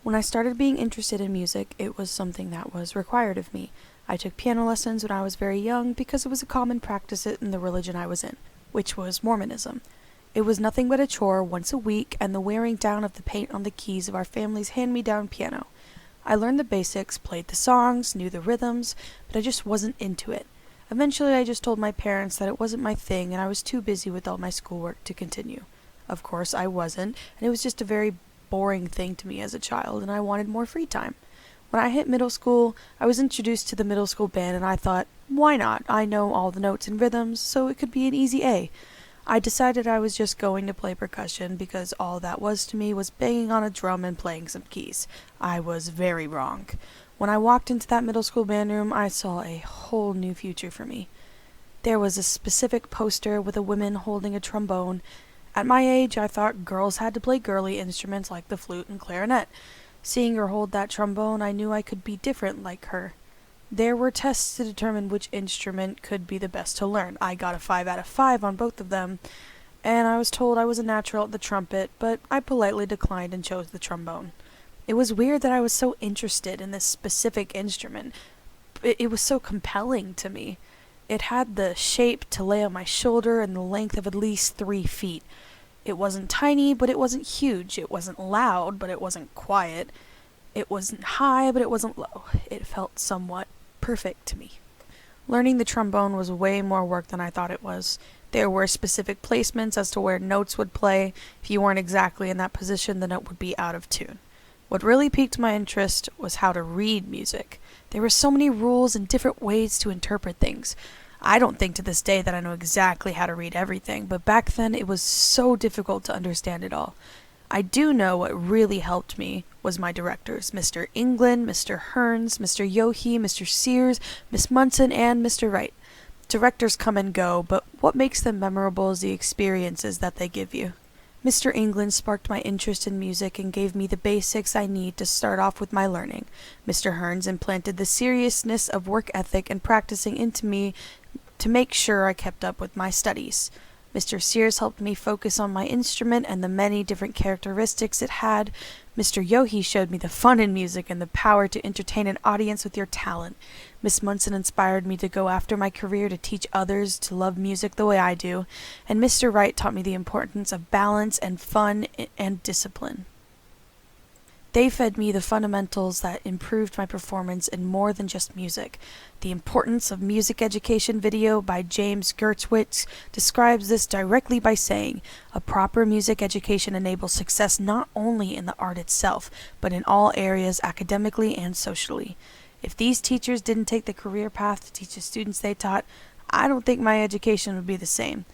When I started being interested in music, it was something that was required of me. I took piano lessons when I was very young because it was a common practice in the religion I was in, which was Mormonism. It was nothing but a chore once a week and the wearing down of the paint on the keys of our family's hand-me-down piano. I learned the basics, played the songs, knew the rhythms, but I just wasn't into it. Eventually I just told my parents that it wasn't my thing and I was too busy with all my schoolwork to continue. Of course I wasn't, and it was just a very boring thing to me as a child, and I wanted more free time. When I hit middle school, I was introduced to the middle school band and I thought, why not? I know all the notes and rhythms, so it could be an easy A. I decided I was just going to play percussion because all that was to me was banging on a drum and playing some keys. I was very wrong. When I walked into that middle school band room, I saw a whole new future for me. There was a specific poster with a woman holding a trombone. At my age, I thought girls had to play girly instruments like the flute and clarinet. Seeing her hold that trombone, I knew I could be different like her. There were tests to determine which instrument could be the best to learn. I got a 5 out of 5 on both of them, and I was told I was a natural at the trumpet, but I politely declined and chose the trombone. It was weird that I was so interested in this specific instrument. It was so compelling to me. It had the shape to lay on my shoulder and the length of at least 3 feet. It wasn't tiny, but it wasn't huge. It wasn't loud, but it wasn't quiet. It wasn't high, but it wasn't low. It felt somewhat perfect to me. Learning the trombone was way more work than I thought it was. There were specific placements as to where notes would play. If you weren't exactly in that position, the note would be out of tune. What really piqued my interest was how to read music. There were so many rules and different ways to interpret things. I don't think to this day that I know exactly how to read everything, but back then it was so difficult to understand it all. I do know what really helped me was my directors, Mr. England, Mr. Hearns, Mr. Yohe, Mr. Sears, Miss Munson, and Mr. Wright. Directors come and go, but what makes them memorable is the experiences that they give you. Mr. England sparked my interest in music and gave me the basics I need to start off with my learning. Mr. Hearns implanted the seriousness of work ethic and practicing into me to make sure I kept up with my studies. Mr. Sears helped me focus on my instrument and the many different characteristics it had. Mr. Yohe showed me the fun in music and the power to entertain an audience with your talent. Miss Munson inspired me to go after my career to teach others to love music the way I do. And Mr. Wright taught me the importance of balance and fun and discipline. They fed me the fundamentals that improved my performance in more than just music. The Importance of Music Education video by James Gertzwitz describes this directly by saying, "A proper music education enables success not only in the art itself, but in all areas academically and socially. If these teachers didn't take the career path to teach the students they taught, I don't think my education would be the same.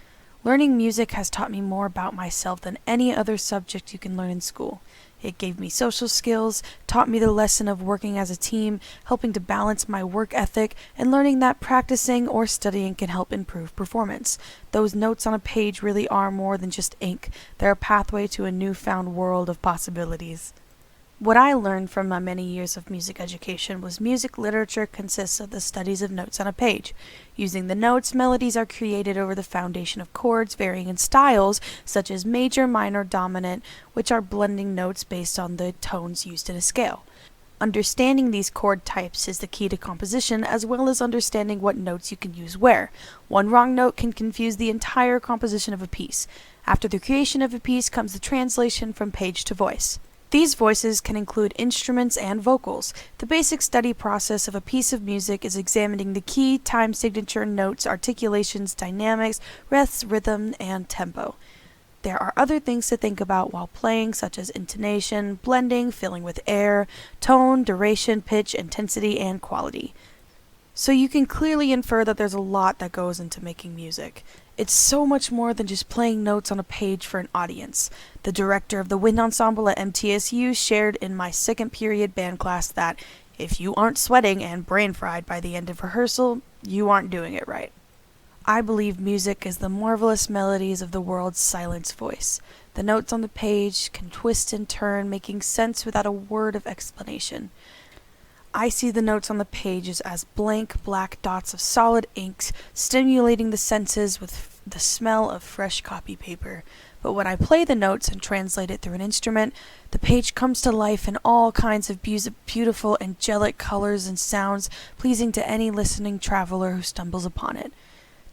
Learning music has taught me more about myself than any other subject you can learn in school. It gave me social skills, taught me the lesson of working as a team, helping to balance my work ethic, and learning that practicing or studying can help improve performance. Those notes on a page really are more than just ink. They're a pathway to a newfound world of possibilities." What I learned from my many years of music education was music literature consists of the studies of notes on a page. Using the notes, melodies are created over the foundation of chords varying in styles, such as major, minor, dominant, which are blending notes based on the tones used in a scale. Understanding these chord types is the key to composition, as well as understanding what notes you can use where. One wrong note can confuse the entire composition of a piece. After the creation of a piece comes the translation from page to voice. These voices can include instruments and vocals. The basic study process of a piece of music is examining the key, time signature, notes, articulations, dynamics, rests, rhythm, and tempo. There are other things to think about while playing, such as intonation, blending, filling with air, tone, duration, pitch, intensity, and quality. So you can clearly infer that there's a lot that goes into making music. It's so much more than just playing notes on a page for an audience. The director of the wind ensemble at MTSU shared in my second period band class that if you aren't sweating and brain fried by the end of rehearsal, you aren't doing it right. I believe music is the marvelous melodies of the world's silence voice. The notes on the page can twist and turn, making sense without a word of explanation. I see the notes on the pages as blank black dots of solid inks, stimulating the senses with the smell of fresh copy paper. but when I play the notes and translate it through an instrument, the page comes to life in all kinds of beautiful, angelic colors and sounds, pleasing to any listening traveler who stumbles upon it.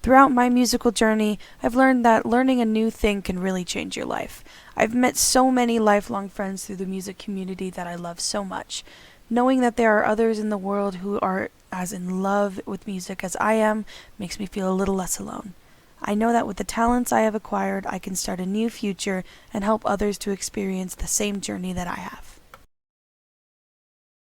Throughout my musical journey, I've learned that learning a new thing can really change your life. I've met so many lifelong friends through the music community that I love so much. Knowing that there are others in the world who are as in love with music as I am makes me feel a little less alone. I know that with the talents I have acquired, I can start a new future and help others to experience the same journey that I have.